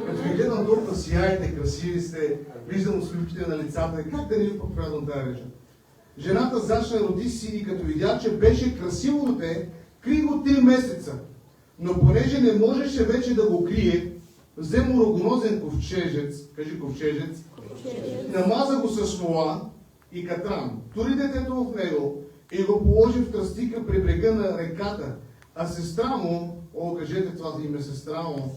Като ви гледам толкова сияете, красиви сте, виждам усмивките на лицата, как да не ви проповядвам тази реча? Жената зачна роди си и като видя, че беше красиво дете, кри го 3 месеца. Но понеже не можеше вече да го крие, взе му рогонозен ковчежец, кажи ковчежец, намаза го с смола и катран, тури детето в него и го положи в тръстика при брега на реката, а сестра му, кажете това име, сестра му,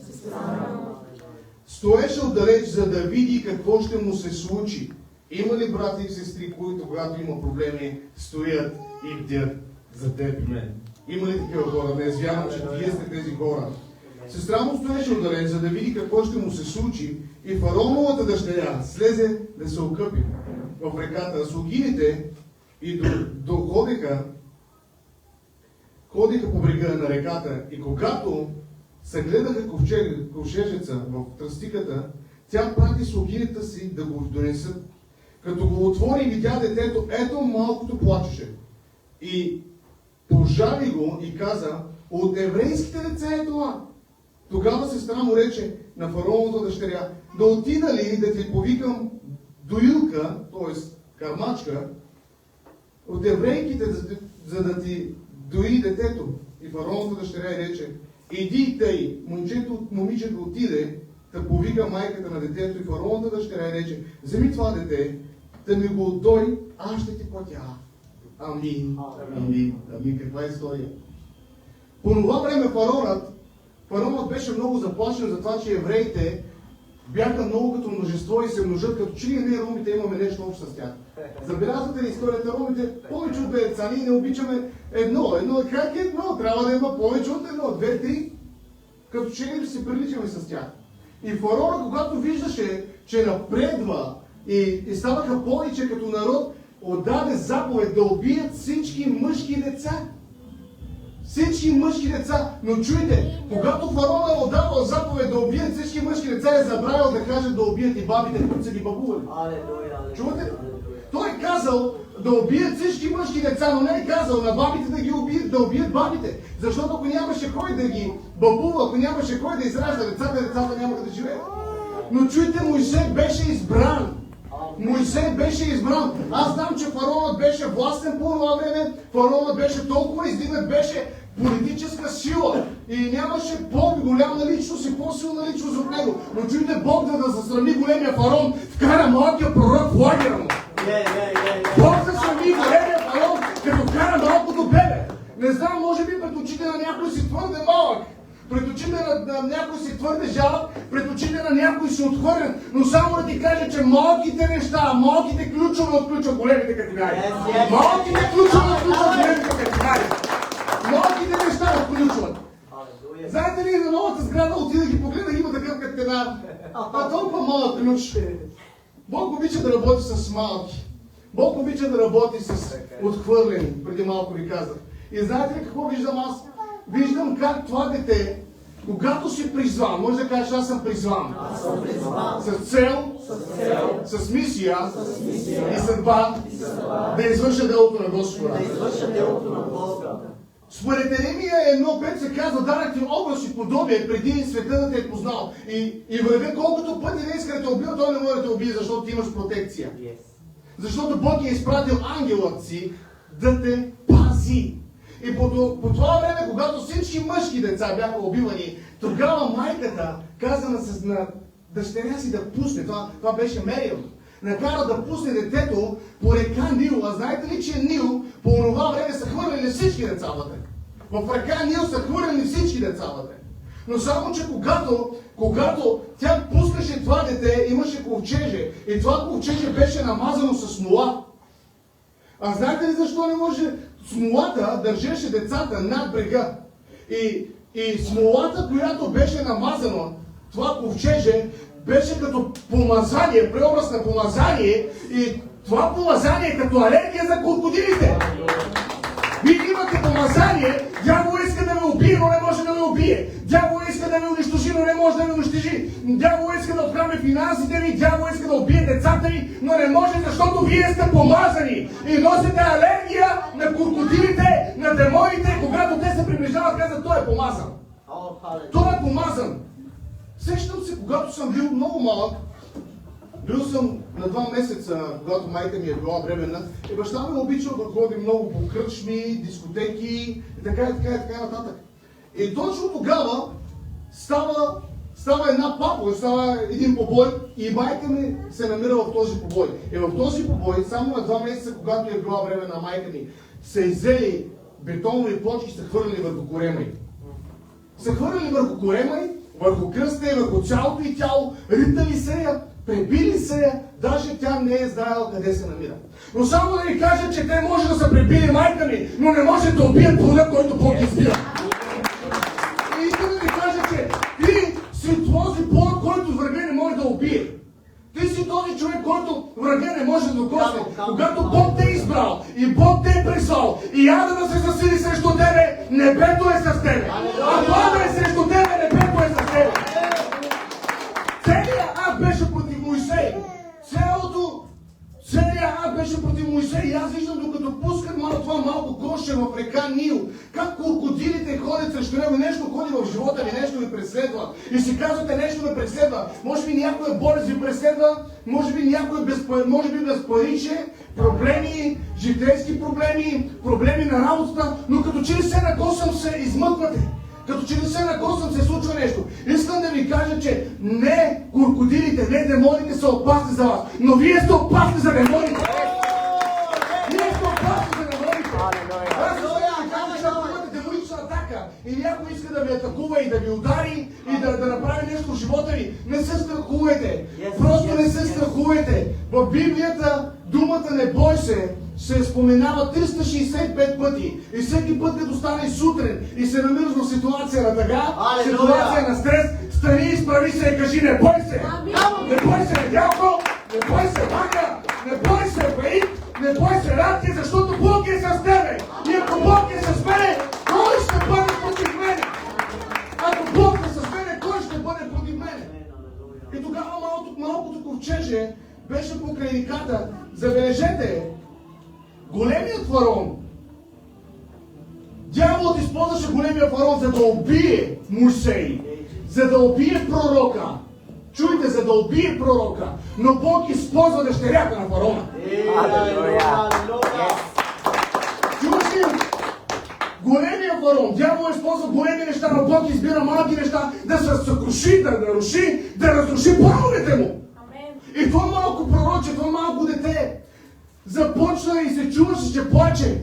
стоеше отдалеч, за да види какво ще му се случи. Има ли брати и сестри, които когато има проблеми, стоят и бдят за теб и мен? Има ли такива хора? Днес вярвам, че вие сте тези хора. Сестра му стоеше отдалеч, за да види какво ще му се случи, и фараоновата дъщеря слезе да се окъпи в реката. Слугините и ходиха по брега на реката, и когато съгледаха ковчежеца в тръстиката, тя прати слугинята си да го донесат. Като го отвори и видя детето, ето малкото плачеше. И пожали го и каза, от еврейските деца е това. Тогава сестра му рече на фараоновата дъщеря, да отида ли да ти повикам доилка, т.е. кармачка, от еврейките, за да ти дои детето. И фараоновата дъщеря й рече, иди тъй, момичето отиде да повика майката на детето, и фараоновата дъщеря й рече, вземи това дете, да ми го отдой, аз ще ти платя. Амин. Амин. Амин. Каква история? По това време фараонът беше много заплашен за това, че евреите бяха много като множество и се множат, като че ние ромите имаме нещо общо с тях. Забелязвате ли историята, ромите повече от 2 деца, ние не обичаме едно, как едно, трябва да има повече от 1, 2, 3, като че ли се приличаме с тях. И фараонът, когато виждаше, че напредва и ставаха повече като народ, отдаде заповед да убият всички мъжки деца. Всички мъжки деца. Но чуйте, когато фараон е отдавал заповед да убият всички мъжки деца, е забравил да каже да убият и бабите, които са ги бабували. Чувате? Той е казал да убият всички мъжки деца, но не е казал на бабите да убият бабите. Защото ако нямаше кой да ги бабува, ако нямаше кой да изражда децата нямаха да живеят. Но чуйте, Мойсей беше избран. Мойсей беше избран. Аз знам, че фараонът беше властен по това време, фараонът беше толкова издигнат, беше политическа сила и нямаше по-голяма личност и по-силна личност от него. Но чуйте, Бог да засрами големия фараон, вкара малкия пророк в лагера му. Бог засрами големия фараон, като вкара малкото бебе. Не знам, може би пред очите на някой си твърде малък, пред очите на някой си твърде жалък, пред очите на някой си отхвърлен, но само да ти кажа, че малките неща, малките ключове отключват големите катенари. Малките ключове отключват големите катенари. Малките неща отключват. Знаете ли, на новата сграда отидах и погледнах, има такъв катенар. А толкова малък ключ. Бог обича да работи с малки. Бог обича да работи с отхвърлени, преди малко ви казах. И знаете ли какво виждам аз? Виждам как това дете, когато си призван, може да кажеш, аз съм призван. С цел, с мисия и съдба да извърша делото на Господа. Според Еремия 1:5 се казва, дарах ти образ и подобие преди света да те е познал. И върве колкото пъти не иска да те убива, той не може да те убие, защото ти имаш протекция. Защото Бог е изпратил ангелът си да те пази. И по това време, когато всички мъжки деца бяха убивани, тогава майката каза на дъщеря си да пусне, това беше Мериам, накара да пусне детето по река Нил. А знаете ли, че Нил по това време са хвърляли всички деца вътре? В река Нил са хвърляли всички деца вътре. Но само, че когато тя пускаше това дете, имаше ковчеже. И това ковчеже беше намазано с смола. А знаете ли защо не може? Смолата държеше децата над брега. И смолата, която беше намазана, това ковчеже, беше като помазание, преобраз на помазание. И това помазание е като алергия за крокодилите. Вие имате помазание, дявол иска да ме убие, но не може да ме убие. Дявол иска да ме унищожи, но не може да ме унищожи. Дявол иска да откраме финансите ви, дявол иска да убие децата ви, но не може, защото вие сте помазани. И носите алергия на крокодилите, на демоните, когато те се приближават, казват, той е помазан. Той е помазан. Сещам се, когато съм бил много малък, бил съм на 2 месеца, когато майка ми е била бременна, и баща ми обичал да ходи много по кръчми, дискотеки и така нататък. И точно тогава става една папове, става един побой и майка ми се намира в този побой. И в този побой, само на 2 месеца, когато е била бременна майка ми, се иззели бетонови плочки, се хвърли върху корема й. Се хвърли върху корема й, върху кръста и върху цялото й тяло, ритали се я, пребили се я, даже тя не е знаела къде се намира. Но само да ви кажа, че те може да са пребили майка ми, но не може да убият плода, който Бог избира. И искам да ви кажа, че ти си този плод, който врага не може да убие. Ти си този човек, който врага не може да докосне. Когато Бог те е избрал и Бог те е прислал и ада да се засили срещу тебе, небето е с тебе. А ада е срещу тебе, небето е с тебе. Целият ад беше против Моисей. Целият ад беше против Моисей. И аз виждам, докато пускат това малко коше в река Нил, как крокодилите ходят срещу него, нещо ходи в живота ви, нещо ви преследва. И си казвате, нещо ме преследва. Може би някоя болест ви преследва, може би някой безпариче, проблеми, житейски проблеми, проблеми на работата, но като че ли се накосъм се измъквате. Като че ли се накосъм се случва нещо. Искам да ви кажа, че не крокодилите, не демоните са опасни за вас, но вие сте опасни за демоните. Вие сте опасни за демоните. Аз искам да ви кажа, че ако имате демонична атака и някой иска да ви атакува и да ви удари и да направи нещо в живота ви, не се страхувайте. Просто не се страхувайте. В Библията думата не бой се споменава 365 пъти. И всеки път, като стане сутрин и се намираш в ситуация на тъга, ситуация на стрес, стани, изправи се и кажи, не бой се! Не бой се, дявол! Не бой се, мага! Не бой се, бейт! Не бой се, радки, защото Бог е с тебе! И ако Бог е с мене, кой ще бъде против мене? Ако Бог е с мене, кой ще бъде против мене? И тогава малкото ковчеже беше покрай реката. Забележете, големият фараон, дяволът използваше големия фараон, за да убие Моисей, за да убие пророка. Чуйте, за да убие пророка, но Бог използва дъщерята на фараона. Чуваш ли? Големия фараон, дявол използва големи неща, но Бог избира малки неща да се съкруши, да наруши, да разруши плановете му. И това малко пророче, това малко дете започна и се чуваше, че плаче.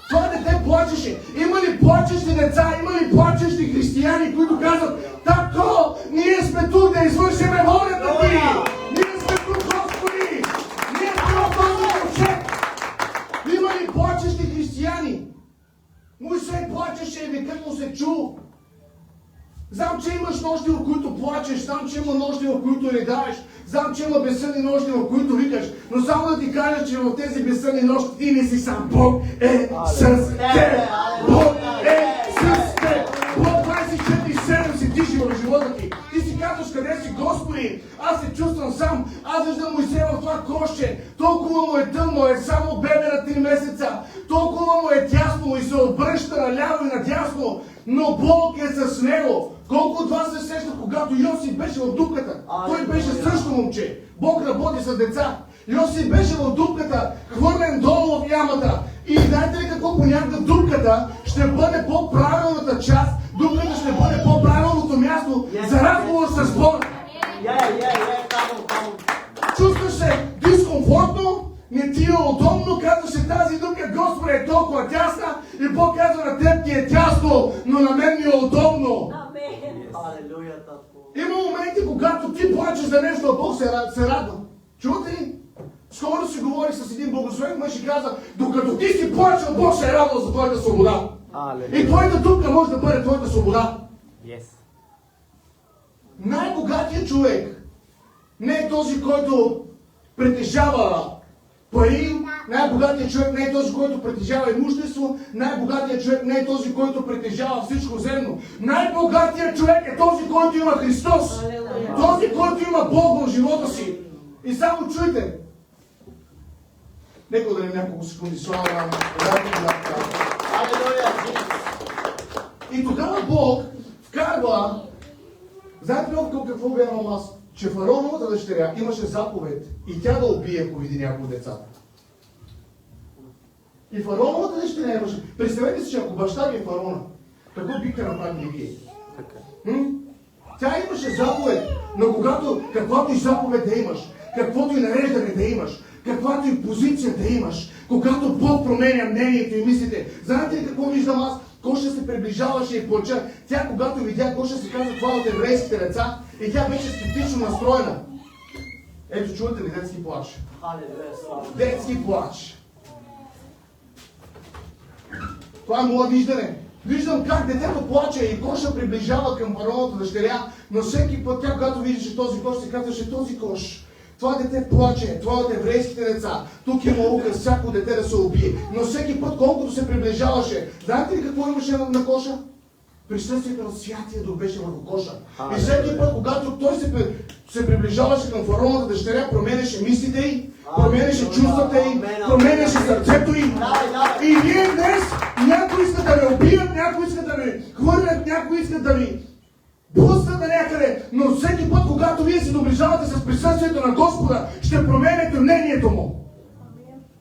Това дете плачеше. Има ли плачещи деца, има ли плачещи християни, които казват, тако, ние сме тук да извършиме волята ти. Ние сме тук, Господи. Ние сме в този ковчег. Има ли плачещи християни? Моисей плачеше и викът му се чу. Знам, че имаш нощи, в които плачеш, знам, че има нощи, в които не даваш, знам, че има безсънни нощи, в които викаш, но само да ти кажа, че в тези безсънни нощи ти не си сам. Бог е с теб! Бог е с теб! Бог 24/7 си диши в живота ти. Ти си казваш, къде си, Господи? Аз се чувствам сам. Аз виждам Моисей в това коще. Толкова му е тъмно, е само бебе на 3 месеца. Толкова му е тясно и се обръща наляво и надясно. Но Бог е с него. Колко от вас се сещат, когато Йосиф беше в дупката? Той беше също момче. Бог работи с деца. Йосиф беше в дупката, хвърлен долу в ямата. И знаете ли какво понякога дупката ще бъде по-правилната част, дупката ще бъде по-правилното място за разговор с Бога. Чувстваш се дискомфортно, не ти е удобно, казваш се тази дупка, Господи, е толкова тясна и Бог казва, на теб ти е тясно, но на мен ми е удобно. Има моменти, когато ти плачеш за нещо, а Бог се радва. Чувате ли? Скоро си говорих с един благословен мъж и каза, докато ти си плачел, Бог се е радвал за твоята свобода. И твоята дупка може да бъде твоята свобода. Най-богатият човек не е този, който притежава пари, най-богатият човек не е този, който притежава имущество, най-богатият човек не е този, който притежава всичко земно. Най-богатият човек е този, който има Христос. Този, който има Бог в живота си. И само чуйте. Нека да няколко секунди слава на И тогава Бог вкарва Знаете ли какво вярвам аз? Че фараоновата дъщеря имаше заповед и тя да убие, ако види някои от децата. И фараоновата дъщеря имаше. Представете си, че ако баща ви е фараона, какво бихте направили вие? Тя имаше заповед, но когато, каквато и заповед да имаш, каквото и нареждане да имаш, каквато и позиция да имаш, когато Бог променя мнението и мислите, знаете ли какво виждам аз? Коша се приближаваше и плача. Тя, когато видя Коша, се каза това от еврейските деца и тя беше скептично настроена. Ето, чувате ли детски плач? Детски плач. Това е моя виждане. Виждам как детето плаче и Коша приближава към фараоновата дъщеря, но всеки път тя, когато виждаше този кош, се казваше този кош. Това дете плаче, това от еврейските деца. Тук има указ всяко дете да се убие. Но всеки път, колкото се приближаваше, знаете ли какво имаше на коша? Присъствието на Святия Дух беше върху коша. И всеки път, когато той се приближаваше към фараоновата дъщеря, променяше мислите й, променяше чувствата й, променяше сърцето й. И ние днес, някои искат да ме убият, някои искат да ме хвърлят, някои искат да ми пуснат на някъде, но всеки път, когато вие се доближавате с присъствието на Господа, ще променяте мнението му.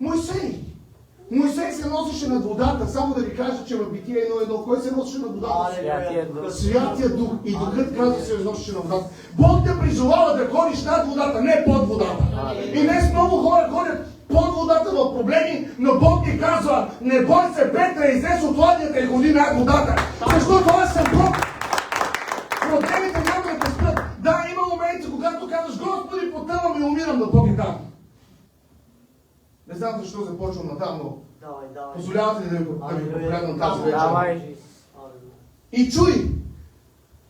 Моисей се носеше над водата. Само да ви кажа, че в Битие 1:1, кой се носеше над водата? Святия Дух. И Духът казва, се носеше над водата. Бог те призовава да ходиш над водата, не под водата. И днес много хора ходят под водата в проблеми, но Бог ти казва, не бой се, Петре, излез от ладията и ходи над водата. Защото аз съм Бог. Проблемите няма да те спрат. Да, има моменти, когато казваш, Господи, потъвам и умирам, но Бог е там. Не знам защо започвам натам, но позволявате ли да ви погледнам тази вечер? И чуй!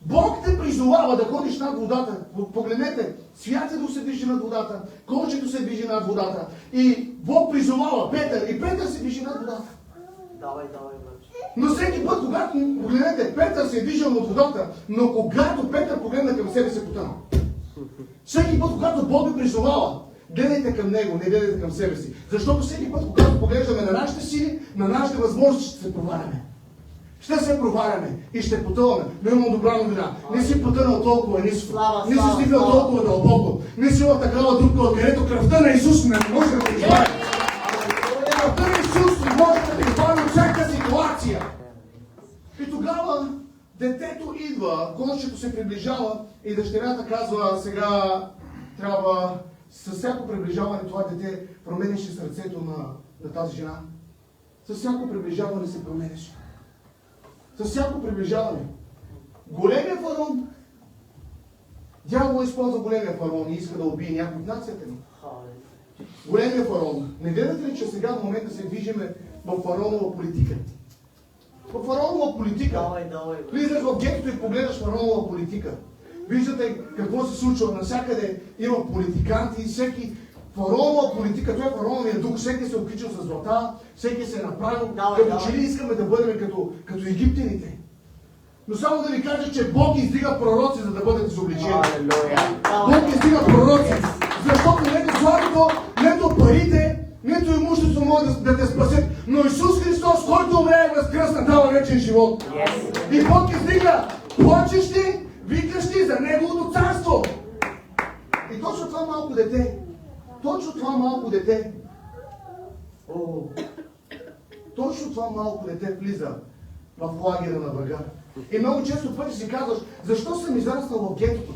Бог те призовава да ходиш над водата. Погледнете, Святия Дух се движи над водата, Кошето се движи над водата. И Бог призовава Петър, и Петър се движи над водата. Но всеки път, когато погледнете, Петър се е движил от водата, но когато Петър погледна към себе се потъна. Всеки път, когато Бог ви призовава, гледайте към Него, не гледайте към себе си. Защото всеки път, когато поглеждаме на нашите сили, на нашите възможности, ще се проваляме. Ще се проваляме и ще потъваме. Но имам добра новина. Не си потънал толкова ниско. Не си стигнал толкова дълбоко. Не си в такава дупка, откъдето кръвта на Исус не може да те избави. Кръвта на Исус не може да те избави от всяка ситуация. И тогава детето идва, Кошето се приближава и дъщерята казва, сега трябва с всяко приближаване това дете променяше сърцето на тази жена. С всяко приближаване се променяше. С всяко приближаване. Големия фараон, дявол използва големия фараон и иска да убие някой от нацията ни. Големия фараон. Не гледате ли, че сега в момента се движиме в фараонова политика? В фараонова политика. Влизаш в гетото и погледаш фараонова политика. Виждате какво се случва. Навсякъде има политиканти, всеки фараонова политика, това е фараоновия дух, всеки се окичал с злата, всеки се е направил, като че ли искаме да бъдем като египтяните. Но само да ви кажа, че Бог издига пророци, за да бъдат изобличени. Бог издига пророци, защото нето златото, нето парите, нето имущество могат да те спасят, но Исус Христос, който умре и възкръсна, дава вечен живот. И Бог издига плачещи, викащи за Неговото царство. И точно това малко дете, точно това малко дете влиза в лагера на врага. И много често пъти си казваш, защо съм израснал в гетото?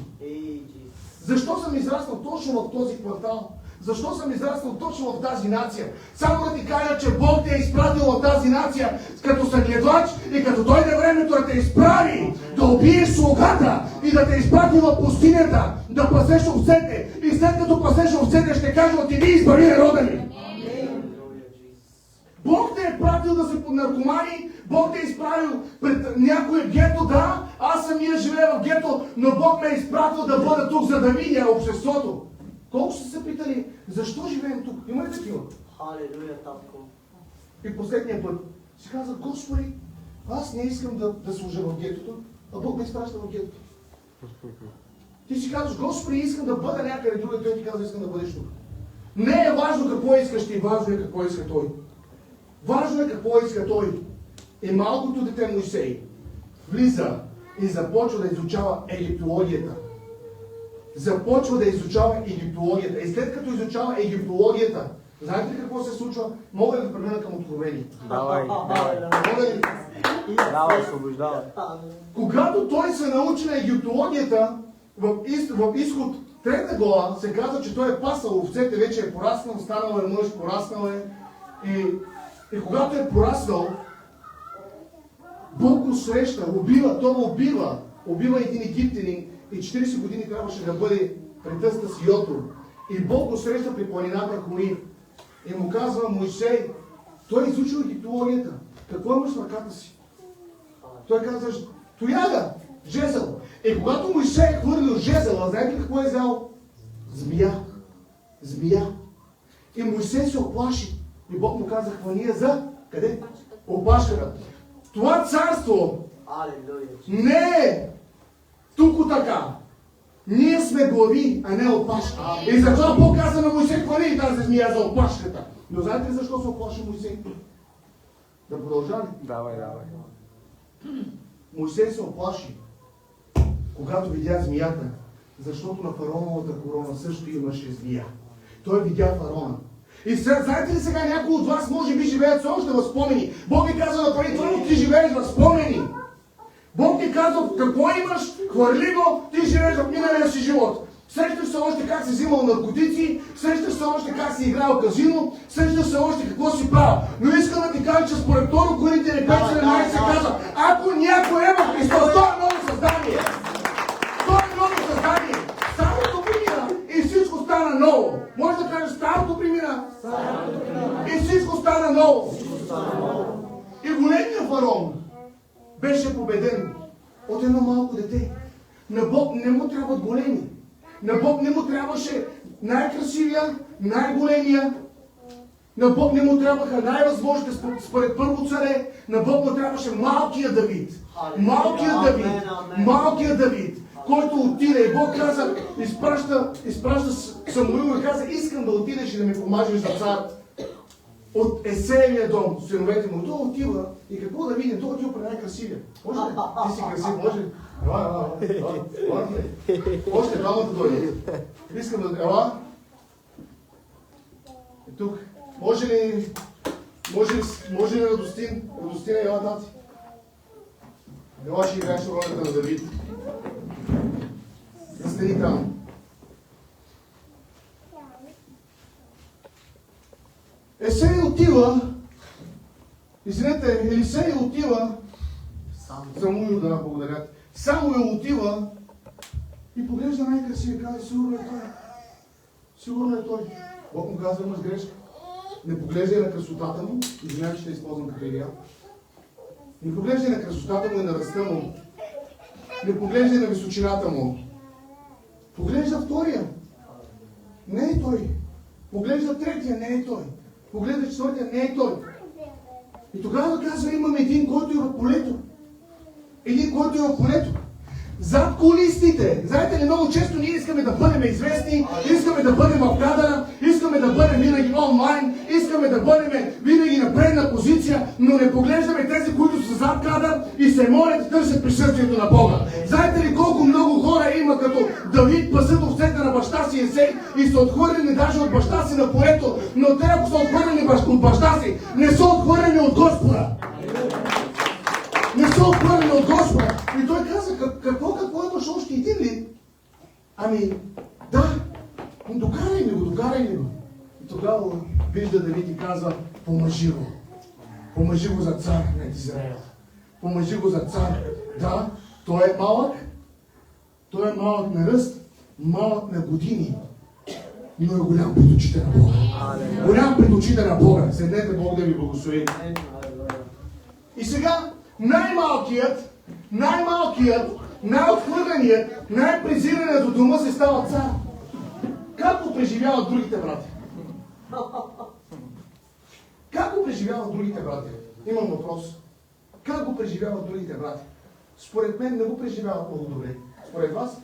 Защо съм израснал точно в този квартал? Защо съм израснал точно в тази нация? Само да ти кажа, че Бог те е изпратил в тази нация като съгледач и като дойде времето да те изправи, да убиеш слугата и да те изпрати в пустинята, да пасеш овцете. И след като пасеш овцете, ще кажа, отиди и избави народа ми. Бог те е пратил да се под наркомани, Бог те е изправил пред някое гето, да, аз самия живея в гето, но Бог ме е изпратил да бъда тук, за да видя обществото. Колко са се питали, защо живеем тук? Има ли такива? Халелуя, татко. И последния път си каза, Господи, аз не искам да служа в гетото, а Бог ме изпраща в гетото. Ти си казваш, Господи, искам да бъда някъде друга, той ти казва, искам да бъдеш тук. Не е важно какво искаш ти, важно е какво иска той. Важно е какво иска той. И малкото дете Моисей влиза и започва да изучава египтологията. Започва да изучава египтологията. И след като изучава египтологията, знаете ли какво се случва? Мога да премина към откровение. Давай. Мога ли? Давай, освобождавай. Когато той се научи на египтологията, в изход 3 глава се казва, че той е пасал овцете, вече е пораснал, станал е мъж, пораснал е. И когато е пораснал, Бог го среща, убива един египтянин и 40 години трябваше да бъде притъста с Йотор. И Бог го среща при планината Хорив. И му казва: Мойсей, той е изучил египтологията. Какво имаш в ръката си? Той казва: тояга, жезъл. И когато Мойсей е хвърлил жезъла, знаете ли какво е взял? Змия. И Мойсей се оплаши. И Бог му каза: хвани я за къде? Опашката. Това царство не е тук така. Ние сме глави, а не опашки. И затова Бог каза на Мойсей: хвани тази змия за опашката. Но знаете ли защо се оплаши Мойсей? Да продължа ли? Давай. Мойсей се оплаши, когато видя змията, защото на фараоновата корона също имаше змия. Той видя фараона. И знаете ли сега, някои от вас може би живеят все още в спомени. Бог ви казва да прави това, но ти живееш в спомени. Бог ти казва: какво имаш, хвърли го, ти живееш в миналия си живот. Сещаш се още как си взимал наркотици, сещаш се още как си играл казино, сещаш се още какво си правил. Но искам да ти кажа, че според 2 Коринтияни 5:17 се казва: ако някой е в Христос, той е ново създание. Той е ново създание. Старото премина и всичко стана ново. Може да кажеш: старото премина и всичко стана ново. И големия фараон беше победен от едно малко дете. На Бог не му трябват големи. На Бог не му трябваше най-красивия, най-големия. На Бог не му трябваха най-възможните според Първо царе. На Бог му трябваше малкия Давид. Малкия Давид, който отиде. И Бог каза, изпраща Самуил и каза: искам да отидеш и да ми помажеш за цар от Есеевия дом, синовете му. Той отива и какво да видим? Той отива при най-красивия. Може ли? Ти си красив, може ли? Още двамата дойде. Искам да... Ела. И тук. Може ли Радостин? Радостина, ела, тати. Ела ще играеш ролята на Давид. Застани там. Есей отива, Елисей отива, Самуил, да, благодаря ти. Самуил отива и поглежда най-красивия и казва: сигурно е той. Бог му казва: имаш грешка. Не поглеждай на красотата му, извинявай, че ще използвам като идеал. Не поглеждай на красотата му и на ръста му. Не поглеждай на височината му. Поглежда втория. Не е той. Поглежда третия. Не е той. Поглежда четвъртия. Не е той. И тогава казва: имам един, който е в полето. Зад кулисите. Знаете ли, много често ние искаме да бъдем известни, искаме да бъдем в кадъра, искаме да бъдем винаги онлайн, искаме да бъдем винаги на предна позиция, но не поглеждаме тези, които са зад кадър и се молят и търсят присъствието на Бога. Знаете ли колко много хора има като Давид пасат овцете на баща си Есей и са отхвърлени даже от баща си на полето, но те, ако са отхвърлени от баща си, не са отхвърлени от Господа. Не са отхвърлени от Господа. И той каза: какво имаш още един ли? Ами, да, докарай ми го. И тогава вижда Давид и казва: помажи го за цар на Израел. Помажи го за цар. Да, той е малък на ръст, малък на години, но е голям пред очите на Бога. Голям пред очите на Бога. Седнете, Бог да ви благослови. И сега най-малкият, най-отхвърленият, най-презираният от дома се става цар. Как го преживяват другите брати? Имам въпрос. Как го преживяват другите брати? Според мен не го преживяват много добре. Според вас?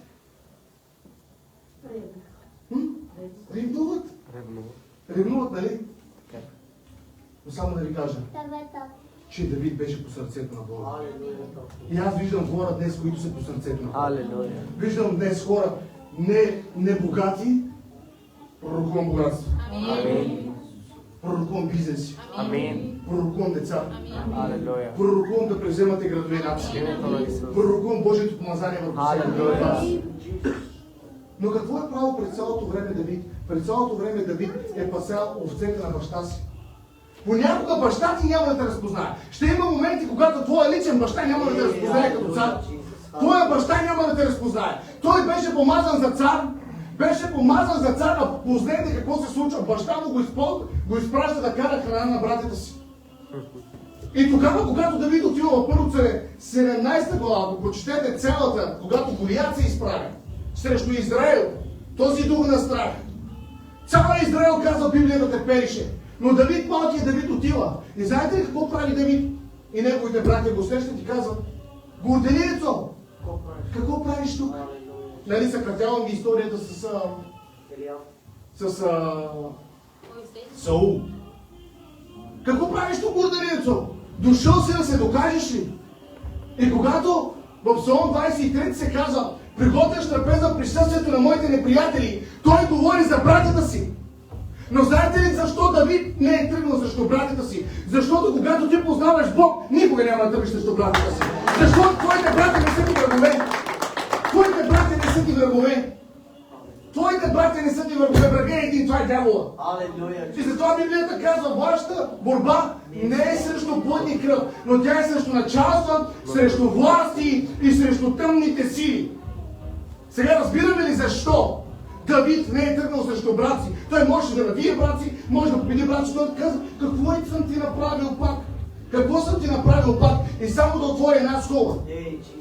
Ревнуват, нали? Но само да ви кажа. че Давид беше по сърцето на Бога. И аз виждам хора днес, които са по сърцето на Бога. Алелуя. Виждам днес хора не богати, пророкувам богатство. Амин. Пророкувам бизнеси. Амин. Пророкувам деца. Алелуя. Пророкувам да превземате градове и нации. Името на Исус. Пророкувам Божието помазание върху всеки един от вас. Алелуя. Но какво е правил през цялото време Давид? През цялото време Давид е пасял овцете на баща си. Понякога баща ти няма да те разпознае. Ще има моменти, когато твоя личен баща няма да те разпознае като цар. Твоя баща няма да те разпознае. Той беше помазан за цар. Беше помазан за цар, а познайте какво се случва. Баща му го изпраща да кара храна на братята си. И тогава, когато Давид отива в Първо царе, 17 глава, ако прочетете цялата, когато Голиат се изправя срещу Израел, този дух на страх. Цяла Израел, казва Библията, треперише. Но Давид, малкият Давид отива. И знаете ли какво прави Давид? И неговите братя го срещат и казват: горделието, какво правиш тук? Нали, съкратявам ги историята с Саул. Какво правиш тук, горделието? Дошъл си да се докажеш ли? И когато в Псалом 23 се казва: приготвяш трапеза в присъствието на моите неприятели, той говори за братята си. Но знаете ли защо Давид не е тръгнал срещу братята си? Защото когато ти познаваш Бог, никога няма да тръгнеш срещу братята си. Защото твоите братя не са ти врагове. Твоите братя не са ти врагове. Твоите братя не са ти врагове. Врага е един, това е дявола. И затова Библията казва: вашата борба не е срещу плът и кръв, но тя е срещу началства, срещу власти и срещу тъмните сили. Сега разбираме ли защо Давид не е тръгнал срещу брат си? Той може да набие брат си, може да победи брат си. Той казва: какво съм ти направил пак? Какво съм ти направил пак? И само да отворя една скоба.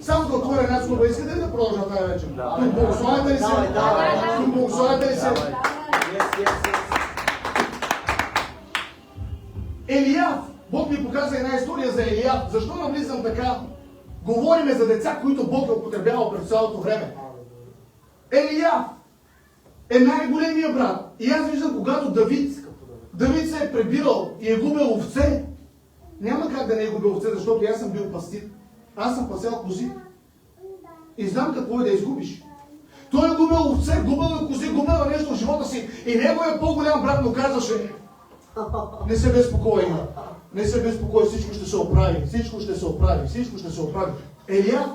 Само да отворя една скоба. Искате ли да продължа тази вечер? Тук благословяте ли се? Тук благословяте ли се? Елияв. Бог ми показа една история за Елияв. Защо навлизам така? Говориме за деца, които Бог е употребявал през цялото време. Елияв е най-големия брат. И аз виждам, когато Давид се е пребирал и е губил овце, няма как да не е губил овце, защото аз съм бил пастир. Аз съм пасял кози. И знам какво е да изгубиш. Той е губил овце, губил е кози, губил е нещо в живота си. И неговият по-голям брат му казваше: не се безпокой, не се безпокой, всичко ще се оправи, всичко ще се оправи, всичко ще се оправи. Елияв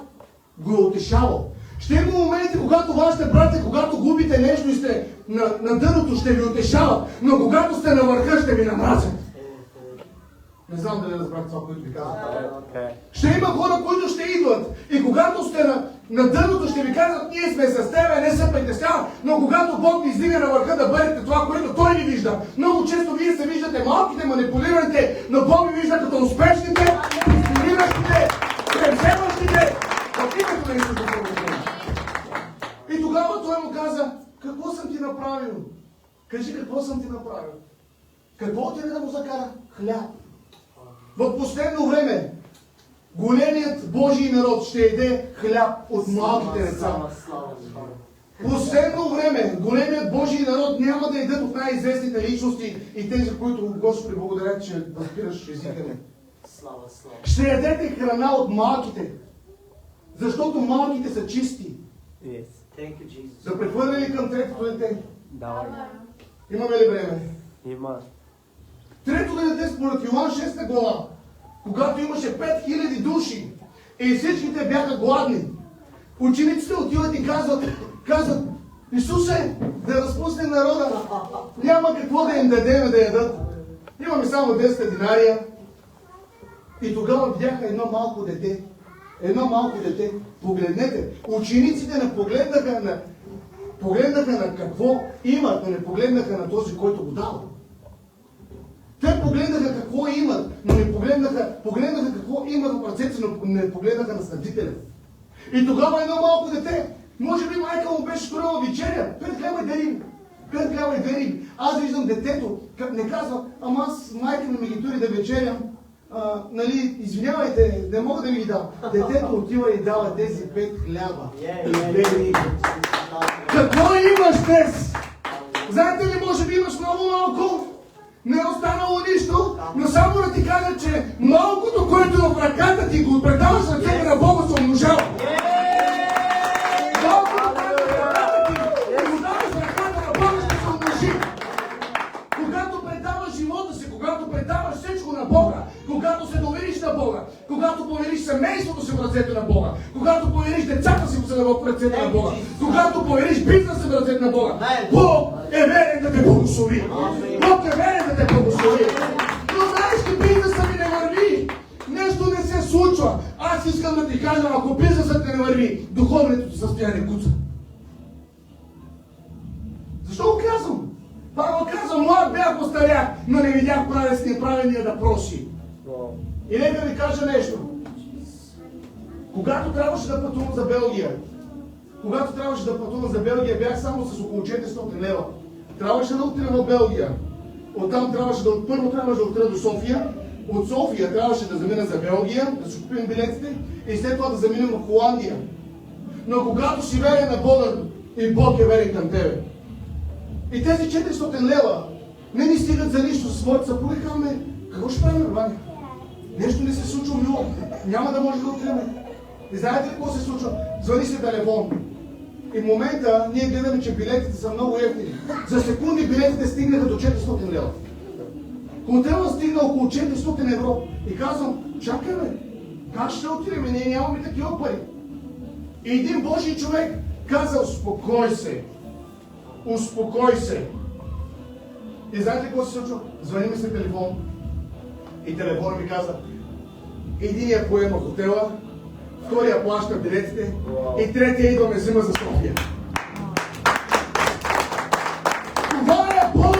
го е утешавал. Ще има моменти, когато вашите братя, когато губите нещо и сте на дъното, ще ви утешават, но когато сте на върха, ще ви намразят. Не знам дали разбрах това, което ви казвам. Ще има хора, които ще идват и когато сте на дъното, ще ви казват: ние сме с тебе, не се притесняват, но когато Бог ви издига на върха, да бъдете това, което Той ви вижда. Много често вие се виждате малките, манипулираните, но Бог ви вижда като успешните, инспириращите, превземащите в името на Исус Христос. И тогава Той му каза: какво съм ти направил? Кажи, какво съм ти направил? Какво отиде да му закара? Хляб. В последно време големият Божий народ ще яде хляб от малките деца. Последно време големият Божий народ няма да ядат от най-известните личности и тези, които Господи благодаря, че разбираш езика ми. Ще ядете храна от малките, защото малките са чисти. Да прехвърля ли към третото дете? Давай. Имаме ли време? Има. Трето дете според Йоан 6 глава, когато имаше 5000 души и всичките бяха гладни, учениците отиват и казват: Исусе, да разпуснем народа, няма какво да им дадем да ядат. Имаме само 10 динария. И тогава видяха едно малко дете. Едно малко дете. Погледнете. Учениците не погледнаха на какво имат, но не погледнаха на този, който го дава. Те погледнаха какво имат, но не погледнаха какво имат в ръцете, но не погледнаха на снабдителя. И тогава едно малко дете, може би майка му беше сторила вечеря, 5 хляба и 2 риби. 5 хляба и 2 риби. Аз виждам детето, не казва: ама аз майка ми ги тури да вечерям, нали, извинявайте, не мога да ви ги дам. Детето отива и дава тези 5 хляба и 2 риби. Какво имаш днес? Знаете ли, може би имаш много малко, Не е останало нищо, но само да ти кажа, че малкото, което в ръката ти го предаваш на ръцете на Бога, се умножава. Малкото, което в ръката ти го даваш в ръката на Бога, ще се умножи. Когато предаваш живота си, когато предаваш всичко на Бога, когато се довериш на Бога, когато повериш семейството си в ръцете на Бога, когато повериш децата си в ръцете на Бога, когато повериш бизнеса в ръцете на Бога, Бог е верен да те благослови. Бог е верен да те благослови. Но знаеш ли, бизнеса ми не върви. Нещо не се случва. Аз искам да ти кажа, ако бизнесът не върви, духовното ти състояние куца. Защо го казвам? Павел казва, млад бях, остарях, но не видях праведния да проси. И нека ви кажа нещо. Когато трябваше да пътувам за Белгия, бях само с около 400 лева. Трябваше да отида в Белгия. Оттам първо трябваше да отида до София. От София трябваше да замина за Белгия, да си купим билетите и след това да заминем в Холандия. Но когато си верен на Бога, и Бог е верен към тебе. И тези 400 лева не ни стигат за нищо. С моята съпруга казваме, какво ще правим, Ваня? Нещо не се случва мило. Няма да може да отидем. И знаете ли какво се случва? Звъни се телефон. И в момента ние гледаме, че билетите са много евтини. За секунди билетите стигнаха до 400 лева. Хотелът стигна около 400 евро. И казвам, чакай бе, как ще отидем? Ние нямаме такива пари. И един Божий човек каза, успокой се. И знаете ли какво се случва? Звъни ми се телефон. И телефонът ми каза, единия поема хотела, втория плаща билетите и третия идва ме взима за София. Това е Бог,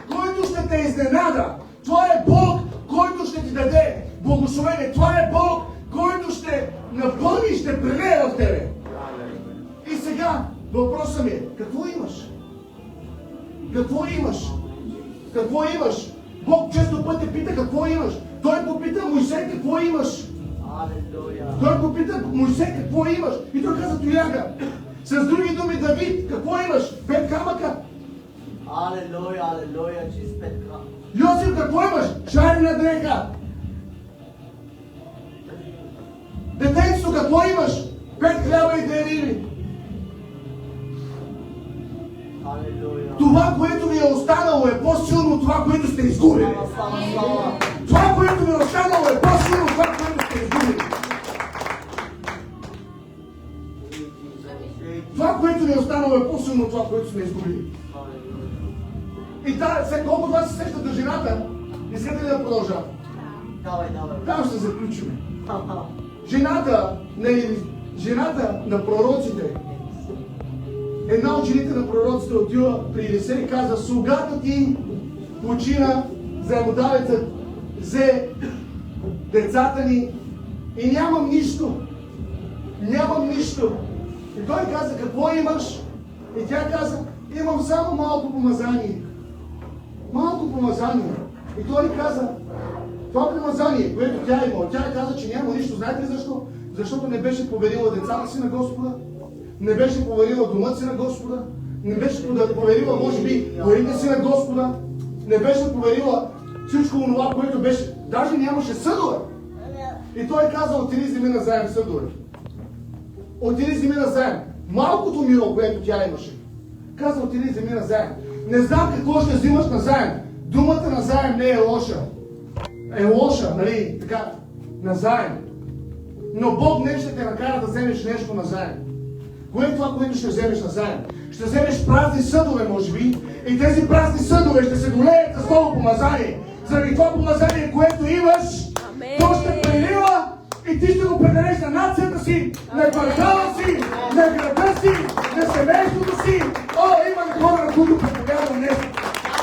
който ще те изненада. Това е Бог, който ще ти даде благословение. Това е Бог, който ще напълни и ще прелее в тебе. И сега въпросът ми е, какво имаш? Какво имаш? Какво имаш? Бог често пъти пита какво имаш. Той попита Мойсей какво имаш. Той попита Мойсей какво имаш. И той каза тояга. С други думи, Давид, какво имаш? 5 камъка. Алелуя, чист 5 камъка. Йосиф, какво имаш? Шарена дреха. Детенцето, какво имаш? 5 хляба и 2 риби. Това, което ви е останало, е по-силно от това, което сте изгубили. Това, което ви е останало, е по-силно от това, което сте изгубили. Това, което ви е останало, е по-силно от това, което сме изгубили. И след колко това се сещат на жената, искате ли да продължа? Давай. Там ще заключим. Жената на пророците, една от жените на пророците отива при Елисей и каза, слугата ти почина, заемодавецът взе децата ни и нямам нищо. И той каза, какво имаш? И тя каза, имам само малко помазание. И той каза, това помазание, което тя има, тя каза, че няма нищо. Знаете ли защо? Защото не беше поверила децата си на Господа, не беше поверила дома си на Господа, не беше поверила, може би, парите си на Господа, не беше поверила всичко това, което беше. Даже нямаше съдове. И той каза, отиди вземи назаем съдове. Отиди вземи назаем. Малкото мило, което тя имаше. Каза, отиди вземи назаем. Не знам какво ще взимаш назаем. Думата назаем не е лоша. Е лоша, нали, така, назаем. Но Бог не ще те накара да вземеш нещо назаем. Кое е това, което ще вземеш назаем? Ще вземеш празни съдове, може би, и тези празни съдове ще се долеят с ново помазание. Заради това помазание, което имаш, то ще прелива и ти ще го предадеш на нацията си, на квартала си, на града си, на семейството си. О, има хора, на които проповядвам днес.